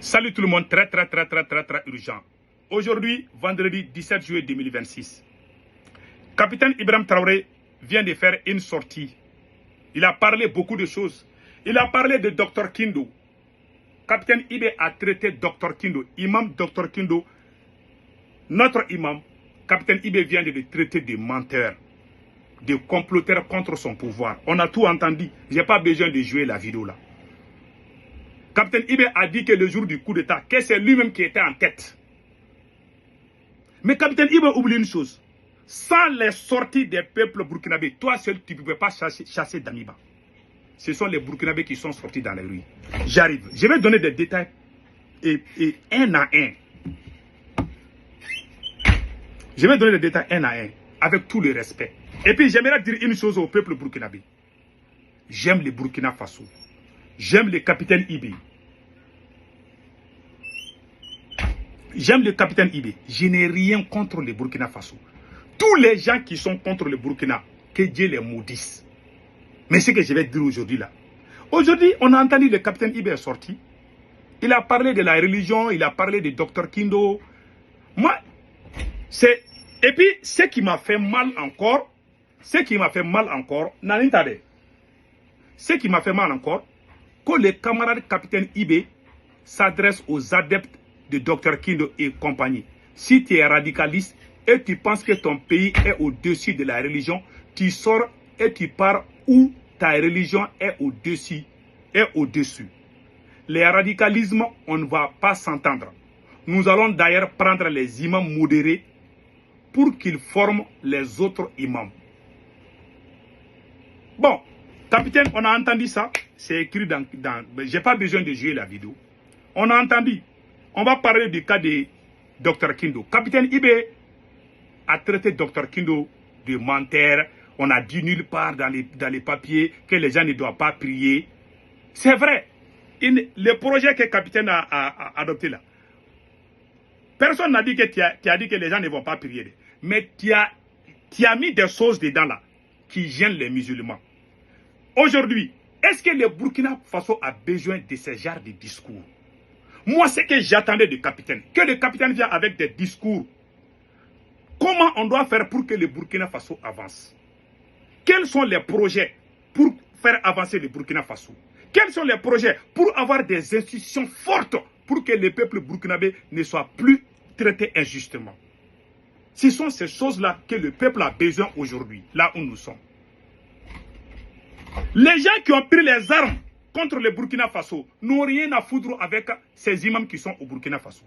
Salut tout le monde, très urgent. Aujourd'hui, vendredi 17 juillet 2026, Capitaine Ibrahim Traoré vient de faire une sortie. Il a parlé beaucoup de choses. Il a parlé de Dr Kindo. Capitaine Ibe a traité Dr Kindo, imam Dr Kindo, notre imam. Capitaine Ibe vient de le traiter de menteur, de comploteur contre son pouvoir. On a tout entendu. Je n'ai pas besoin de jouer la vidéo là. Capitaine Ibe a dit que le jour du coup d'État, que c'est lui-même qui était en tête. Mais Capitaine Ibe oublie une chose. Sans les sorties des peuples burkinabés, toi seul, tu ne pouvais pas chasser Damiba. Ce sont les Burkinabés qui sont sortis dans les rues. J'arrive. Je vais donner des détails et un à un. Je vais donner des détails un à un, avec tout le respect. Et puis j'aimerais dire une chose au peuple burkinabé. J'aime les Burkina Faso. J'aime le capitaine Ibe. J'aime le capitaine Ibe. Je n'ai rien contre le Burkina Faso. Tous les gens qui sont contre le Burkina, que Dieu les maudisse. Mais ce que je vais dire aujourd'hui là. Aujourd'hui, on a entendu le capitaine Ibe est sorti. Il a parlé de la religion, il a parlé de Dr Kindo. Moi, c'est... Et puis, ce qui m'a fait mal encore, ce qui m'a fait mal encore, que les camarades capitaine Ibe s'adressent aux adeptes de Dr Kindo et compagnie. Si tu es radicaliste et tu penses que ton pays est au-dessus de la religion, tu sors et tu pars où ta religion est au-dessus. Les radicalismes, on ne va pas s'entendre. Nous allons d'ailleurs prendre les imams modérés pour qu'ils forment les autres imams. Bon, capitaine, on a entendu ça. C'est écrit dans j'ai pas besoin de jouer la vidéo. On a entendu. On va parler du cas de Dr Kindo. Capitaine Ibe a traité Dr Kindo de menteur. On a dit nulle part dans les papiers que les gens ne doivent pas prier. C'est vrai. Le projet que le capitaine a adopté là, personne n'a dit que tu as dit que les gens ne vont pas prier. Mais tu as mis des choses dedans là qui gênent les musulmans. Aujourd'hui, est-ce que le Burkina Faso a besoin de ce genre de discours? Moi, c'est que j'attendais du capitaine. Que le capitaine vienne avec des discours. Comment on doit faire pour que le Burkina Faso avance? Quels sont les projets pour faire avancer le Burkina Faso? Quels sont les projets pour avoir des institutions fortes pour que le peuple burkinabé ne soit plus traité injustement? Ce sont ces choses-là que le peuple a besoin aujourd'hui, là où nous sommes. Les gens qui ont pris les armes contre le Burkina Faso n'ont rien à foutre avec ces imams qui sont au Burkina Faso.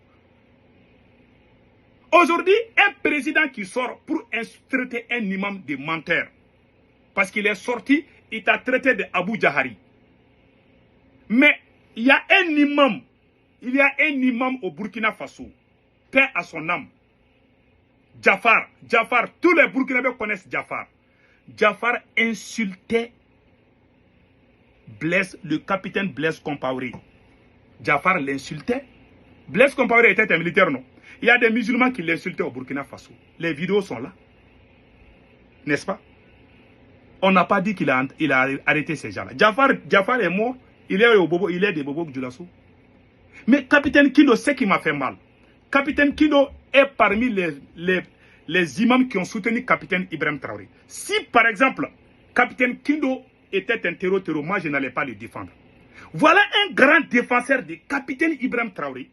Aujourd'hui, un président qui sort pour traiter un imam de menteur, parce qu'il est sorti, il t'a traité de Abu Jahari. Mais il y a un imam au Burkina Faso, paix à son âme. Jafar, tous les Burkinabés connaissent Jafar. Jafar insultait le capitaine Blaise Compaoré. Jafar l'insultait. Blaise Compaoré était un militaire, non? Il y a des musulmans qui l'insultaient au Burkina Faso. Les vidéos sont là. N'est-ce pas? On n'a pas dit qu'il a arrêté ces gens-là. Jafar est mort. Il est des Bobo Djoulasso. Mais capitaine Kindo, c'est qui m'a fait mal. Capitaine Kindo est parmi les imams qui ont soutenu capitaine Ibrahim Traoré. Si par exemple, capitaine Kindo était un terreau, moi je n'allais pas le défendre. Voilà un grand défenseur de capitaine Ibrahim Traoré,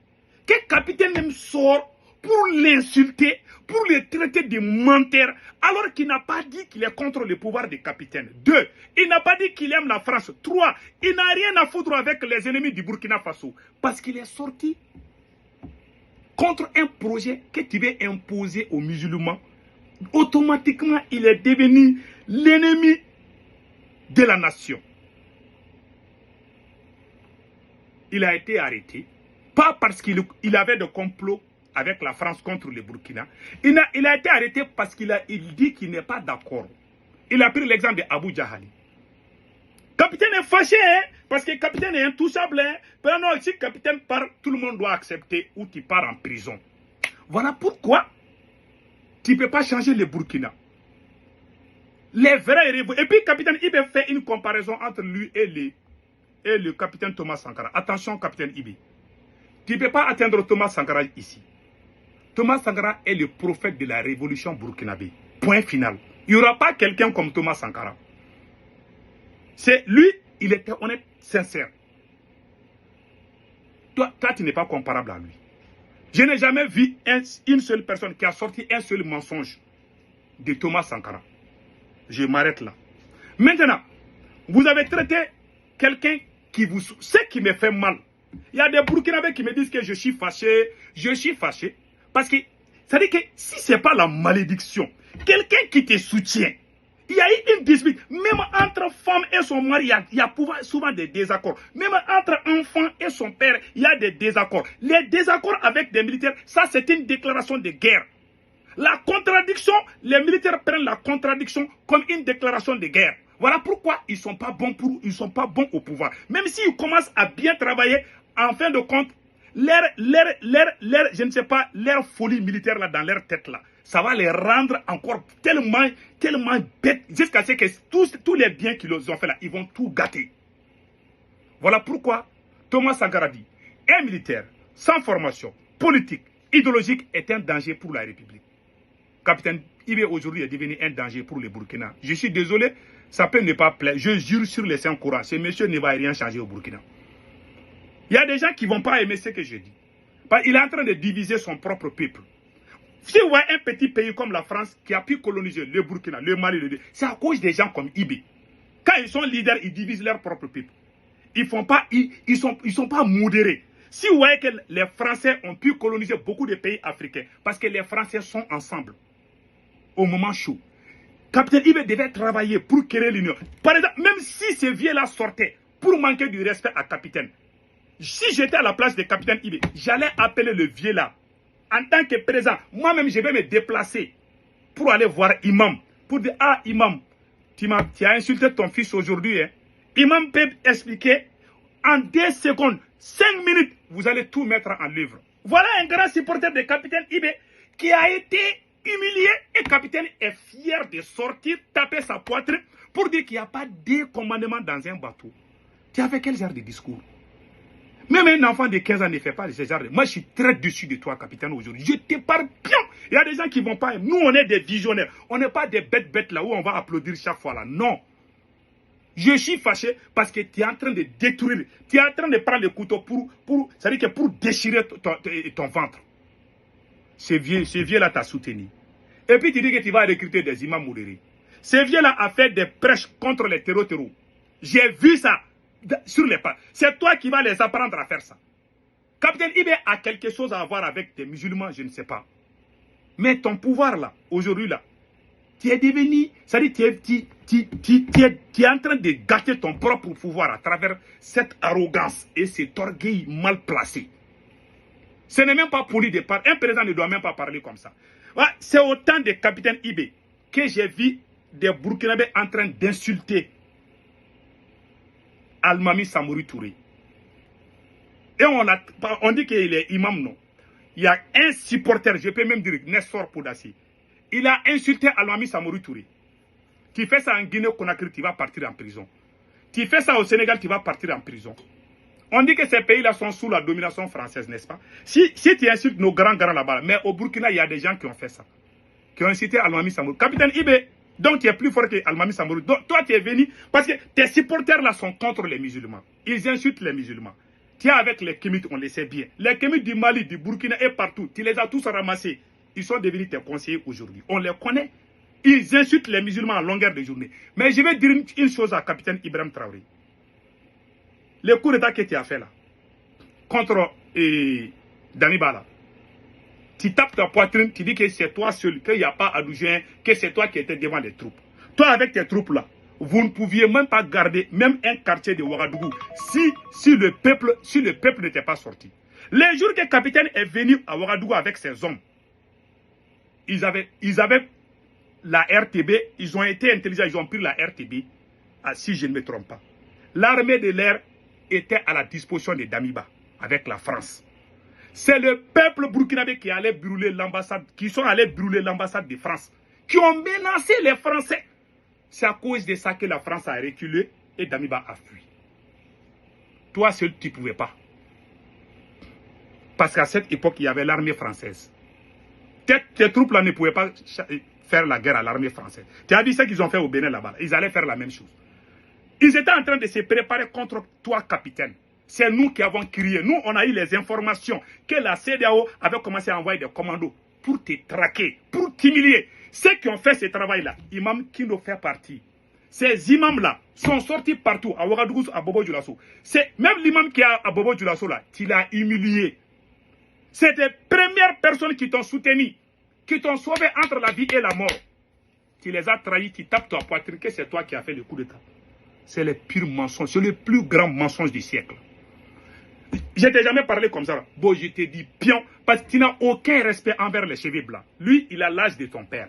que capitaine même sort pour l'insulter, pour le traiter de menteur, alors qu'il n'a pas dit qu'il est contre le pouvoir du capitaine. 2. Il n'a pas dit qu'il aime la France. 3. Il n'a rien à foutre avec les ennemis du Burkina Faso, parce qu'il est sorti contre un projet que tu veux imposer aux musulmans. Automatiquement, il est devenu l'ennemi de la nation. Il a été arrêté, pas parce qu'il avait de complot avec la France contre le Burkina. Il a été arrêté parce qu'il dit qu'il n'est pas d'accord. Il a pris l'exemple de Abu Jahali. Capitaine est fâché, hein, parce que le capitaine est intouchable. Hein. Non, si le capitaine part, tout le monde doit accepter ou tu pars en prison. Voilà pourquoi tu ne peux pas changer le Burkina. Les vrais rivaux. Et puis le capitaine Ibe fait une comparaison entre lui et le capitaine Thomas Sankara. Attention, capitaine Ibe. Tu ne peux pas atteindre Thomas Sankara ici. Thomas Sankara est le prophète de la révolution burkinabé. Point final. Il n'y aura pas quelqu'un comme Thomas Sankara. C'est lui, il était honnête, sincère. Toi tu n'es pas comparable à lui. Je n'ai jamais vu une seule personne qui a sorti un seul mensonge de Thomas Sankara. Je m'arrête là. Maintenant, vous avez traité quelqu'un qui vous... Ce qui me fait mal. Il y a des Burkinabés qui me disent que je suis fâché. Je suis fâché. Parce que, ça veut dire que si ce n'est pas la malédiction, quelqu'un qui te soutient, il y a eu une dispute. Même entre femme et son mari, il y a souvent des désaccords. Même entre enfant et son père, il y a des désaccords. Les désaccords avec des militaires, ça c'est une déclaration de guerre. La contradiction, les militaires prennent la contradiction comme une déclaration de guerre. Voilà pourquoi ils ne sont pas bons au pouvoir. Même s'ils commencent à bien travailler, en fin de compte, je ne sais pas, leur folie militaire là, dans leur tête là, ça va les rendre encore tellement bêtes, jusqu'à ce que tous les biens qu'ils ont fait là, ils vont tout gâter. Voilà pourquoi Thomas Sankara dit, un militaire sans formation politique, idéologique est un danger pour la République. Capitaine Ibé aujourd'hui est devenu un danger pour les Burkina. Je suis désolé, ça peut ne pas plaire. Je jure sur les saints courants, ce monsieur ne va rien changer au Burkina. Il y a des gens qui ne vont pas aimer ce que je dis. Il est en train de diviser son propre peuple. Si vous voyez un petit pays comme la France qui a pu coloniser le Burkina, le Mali, c'est à cause des gens comme Ibé. Quand ils sont leaders, ils divisent leur propre peuple. Ils ne sont pas modérés. Si vous voyez que les Français ont pu coloniser beaucoup de pays africains, parce que les Français sont ensemble au moment chaud. Capitaine Ibé devait travailler pour créer l'union. Par exemple, même si ces vieux-là sortaient pour manquer du respect à Capitaine, si j'étais à la place de Capitaine Ibé, j'allais appeler le vieux-là. En tant que président, moi-même, je vais me déplacer pour aller voir Imam. Pour dire, ah, Imam, tu as insulté ton fils aujourd'hui. Hein. Imam peut expliquer en 2 secondes, 5 minutes, vous allez tout mettre en livre. Voilà un grand supporter de Capitaine Ibé qui a été humilié et Capitaine est fier de sortir, taper sa poitrine pour dire qu'il n'y a pas de commandement dans un bateau. Tu as fait quel genre de discours? Même un enfant de 15 ans ne fait pas ce genre de... Moi, je suis très déçu de toi, Capitaine, aujourd'hui. Je te parle bien. Il y a des gens qui ne vont pas... Nous, on est des visionnaires. On n'est pas des bêtes là où on va applaudir chaque fois là. Non. Je suis fâché parce que tu es en train de détruire. Tu es en train de prendre le couteau pour déchirer ton ventre. Ce vieux-là t'a soutenu. Et puis tu dis que tu vas recruter des imams modérés. Ce vieux-là a fait des prêches contre les terreaux. J'ai vu ça sur les pas. C'est toi qui vas les apprendre à faire ça. Capitaine Ibé a quelque chose à voir avec des musulmans, je ne sais pas. Mais ton pouvoir là, aujourd'hui là, tu es devenu, c'est-à-dire tu es en train de gâter ton propre pouvoir à travers cette arrogance et cet orgueil mal placé. Ce n'est même pas poli de parler. Un président ne doit même pas parler comme ça. Ouais, c'est au temps de Capitaine Ibé que j'ai vu des Burkinabés en train d'insulter Almami Samori Touré. Et on dit qu'il est imam, non. Il y a un supporter, je peux même dire, Nessor Podassi. Il a insulté Almami Samori Touré. Tu fais ça en Guinée-Conakry, tu vas partir en prison. Tu fais ça au Sénégal, tu vas partir en prison. On dit que ces pays-là sont sous la domination française, n'est-ce pas? Si tu insultes nos grands là-bas, mais au Burkina, il y a des gens qui ont fait ça. Qui ont incité Almami Samori. Capitaine Ibé, donc tu es plus fort que Almami Samori. Donc toi, tu es venu parce que tes supporters là sont contre les musulmans. Ils insultent les musulmans. Tiens, avec les Kémites, on les sait bien. Les Kémites du Mali, du Burkina et partout, tu les as tous ramassés. Ils sont devenus tes conseillers aujourd'hui. On les connaît. Ils insultent les musulmans à longueur de journée. Mais je vais dire une chose à Capitaine Ibrahim Traoré. Le coup d'état que tu as fait là, contre Damiba là, tu tapes ta poitrine, tu dis que c'est toi seul, qu'il n'y a pas Adougien, que c'est toi qui étais devant les troupes. Toi, avec tes troupes là, vous ne pouviez même pas garder même un quartier de Ouagadougou si le peuple n'était pas sorti. Les jours que le capitaine est venu à Ouagadougou avec ses hommes, ils avaient la RTB, ils ont été intelligents, ils ont pris la RTB, si je ne me trompe pas. L'armée de l'air était à la disposition de Damiba avec la France. C'est le peuple burkinabé qui allait brûler l'ambassade, qui sont allés brûler l'ambassade de France, qui ont menacé les Français. C'est à cause de ça que la France a reculé et Damiba a fui. Toi seul, tu ne pouvais pas. Parce qu'à cette époque, il y avait l'armée française. Tes troupes-là ne pouvaient pas faire la guerre à l'armée française. Tu as vu ce qu'ils ont fait au Bénin là-bas. Ils allaient faire la même chose. Ils étaient en train de se préparer contre toi, capitaine. C'est nous qui avons crié. Nous, on a eu les informations que la CEDEAO avait commencé à envoyer des commandos pour te traquer, pour t'humilier. Ceux qui ont fait ce travail-là, Imam Kindo fait partie. Ces imams-là sont sortis partout, à Ouagadougou, à Bobo Dioulasso. Même l'imam qui est à Bobo Dioulasso, là, tu l'as humilié. C'est les premières personnes qui t'ont soutenu, qui t'ont sauvé entre la vie et la mort. Tu les as trahis, tu tapes ta poitrine, que c'est toi qui as fait le coup d'État. C'est le pur mensonge, c'est le plus grand mensonge du siècle. Je t'ai jamais parlé comme ça. Bon, je t'ai dit pion, parce que tu n'as aucun respect envers les cheveux blancs. Lui, il a l'âge de ton père.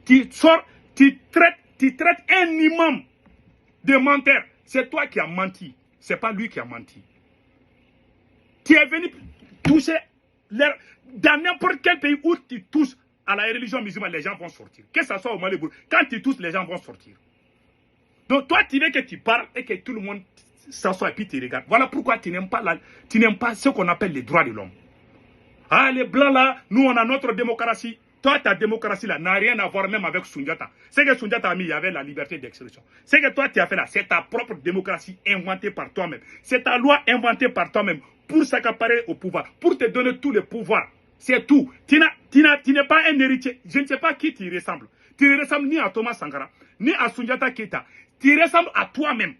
Tu sors, tu traites un imam de menteur. C'est toi qui as menti. C'est pas lui qui a menti. Tu es venu toucher dans n'importe quel pays où tu touches à la religion musulmane, les gens vont sortir. Que ce soit au Mali, quand tu touches, les gens vont sortir. Donc toi, tu veux que tu parles et que tout le monde s'assoit et puis tu regardes. Voilà pourquoi tu n'aimes pas ce qu'on appelle les droits de l'homme. Ah, les blancs là, nous on a notre démocratie. Toi, ta démocratie là n'a rien à voir même avec Sundiata. C'est que Sundiata a mis, il y avait la liberté d'expression. C'est que toi, tu as fait là, c'est ta propre démocratie inventée par toi-même. C'est ta loi inventée par toi-même pour s'accaparer au pouvoir, pour te donner tous les pouvoirs. C'est tout. Tu n'es pas un héritier. Je ne sais pas qui tu ressembles. Tu ne ressembles ni à Thomas Sankara, ni à Sundiata Keita. Tu ressembles à toi-même.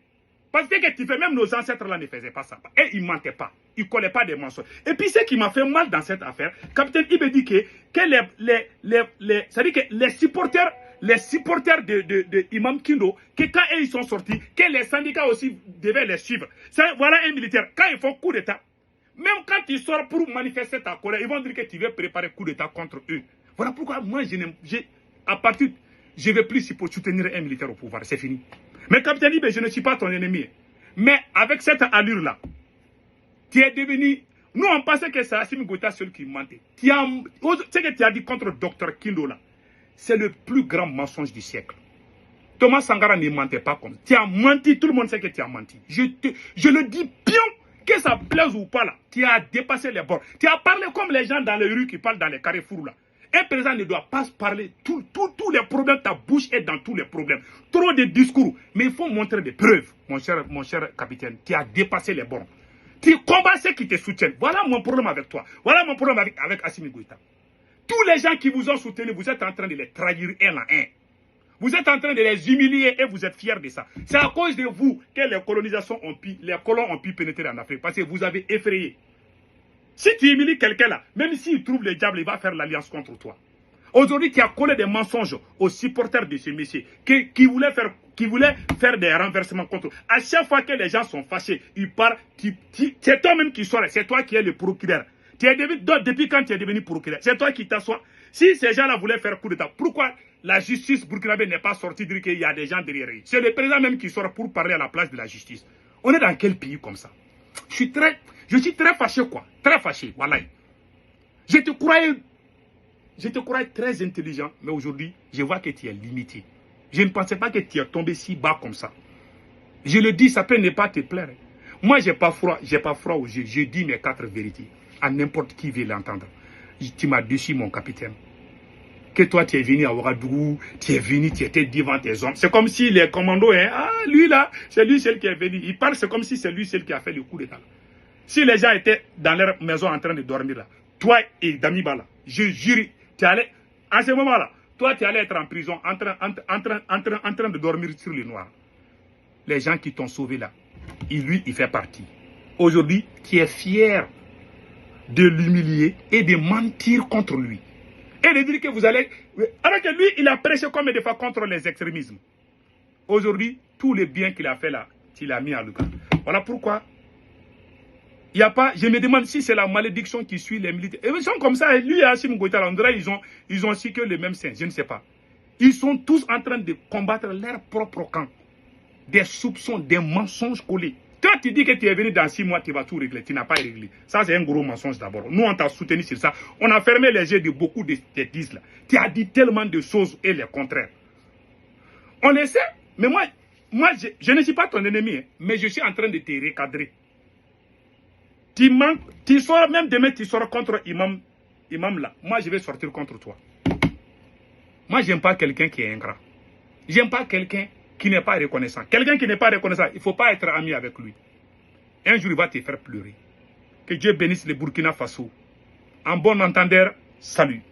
Parce que tu fais, même nos ancêtres là ne faisaient pas ça. Et ils ne mentaient pas. Ils ne collaient pas des mensonges. Et puis ce qui m'a fait mal dans cette affaire, capitaine, il me dit que les supporters de Imam Kindo, que quand ils sont sortis, que les syndicats aussi devaient les suivre. Voilà un militaire. Quand ils font coup d'État, même quand ils sortent pour manifester ta colère, ils vont dire que tu veux préparer coup d'État contre eux. Voilà pourquoi moi, je ne vais plus soutenir un militaire au pouvoir. C'est fini. Mais capitaine Ibe, je ne suis pas ton ennemi. Mais avec cette allure-là, tu es devenu... Nous, on pensait que c'est Assimi Goïta seul qui mentait. Ce que tu as dit contre Dr Kindo, là, c'est le plus grand mensonge du siècle. Thomas Sankara ne mentait pas comme ça. Tu as menti, tout le monde sait que tu as menti. Je le dis pion, que ça plaise ou pas là. Tu as dépassé les bords. Tu as parlé comme les gens dans les rues qui parlent dans les carrefours là. Un président ne doit pas parler tous les problèmes, ta bouche est dans tous les problèmes. Trop de discours. Mais il faut montrer des preuves, mon cher capitaine. Tu as dépassé les bords. Tu combats ceux qui te soutiennent. Voilà mon problème avec toi. Voilà mon problème avec Assimi Goïta. Tous les gens qui vous ont soutenu, vous êtes en train de les trahir un à un. Vous êtes en train de les humilier et vous êtes fiers de ça. C'est à cause de vous que les colons ont pu pénétrer en Afrique. Parce que vous avez effrayé. Si tu humilies quelqu'un là, même s'il trouve le diable, il va faire l'alliance contre toi. Aujourd'hui, tu as collé des mensonges aux supporters de ce monsieur qui voulaient faire des renversements contre eux. À chaque fois que les gens sont fâchés, ils partent, c'est toi-même qui sors, c'est toi qui es le procureur. Depuis quand tu es devenu procureur, c'est toi qui t'assois. Si ces gens-là voulaient faire coup d'État, pourquoi la justice burkinabé n'est pas sortie dire qu'il y a des gens derrière eux? C'est le président même qui sort pour parler à la place de la justice. On est dans quel pays comme ça? Je suis très fâché, quoi. Très fâché, voilà. Je te croyais très intelligent, mais aujourd'hui, je vois que tu es limité. Je ne pensais pas que tu es tombé si bas comme ça. Je le dis, ça peut ne pas te plaire. Moi, j'ai pas froid aux yeux. Je dis mes 4 vérités à n'importe qui veut l'entendre. Tu m'as déçu, mon capitaine. Que toi, tu es venu à Ouagadougou, tu étais devant tes hommes. C'est comme si les commandos, lui là, c'est lui seul qui est venu. Il parle, c'est comme si c'est lui seul qui a fait le coup d'État. Si les gens étaient dans leur maison en train de dormir là, toi et Damiba là, je jure, tu allais, à ce moment-là, toi tu allais être en prison en train de dormir sur le noir. Les gens qui t'ont sauvé là, lui, il fait partie. Aujourd'hui, tu es fier de l'humilier et de mentir contre lui. Et de dire que vous allez... Alors que lui, il a prêché combien de fois contre les extrémismes. Aujourd'hui, tous les biens qu'il a fait là, tu l'as mis en Lucas. Voilà pourquoi il n'y a pas... Je me demande si c'est la malédiction qui suit les militaires. Et ils sont comme ça. Lui et Assimi Goïta, on dirait ils ont aussi que le même sein. Je ne sais pas. Ils sont tous en train de combattre leur propre camp. Des soupçons, des mensonges collés. Toi, tu dis que tu es venu dans 6 mois, tu vas tout régler. Tu n'as pas réglé. Ça, c'est un gros mensonge d'abord. Nous, on t'a soutenu sur ça. On a fermé les yeux de beaucoup de têtises là. Tu as dit tellement de choses et les contraires. On le sait, mais moi je ne suis pas ton ennemi, hein, mais je suis en train de te recadrer. Tu manques, tu sors, même demain, tu sors contre imam là. Moi, je vais sortir contre toi. Moi, j'aime pas quelqu'un qui est ingrat. J'aime pas quelqu'un qui n'est pas reconnaissant. Quelqu'un qui n'est pas reconnaissant, il ne faut pas être ami avec lui. Un jour, il va te faire pleurer. Que Dieu bénisse le Burkina Faso. En bon entendeur, salut.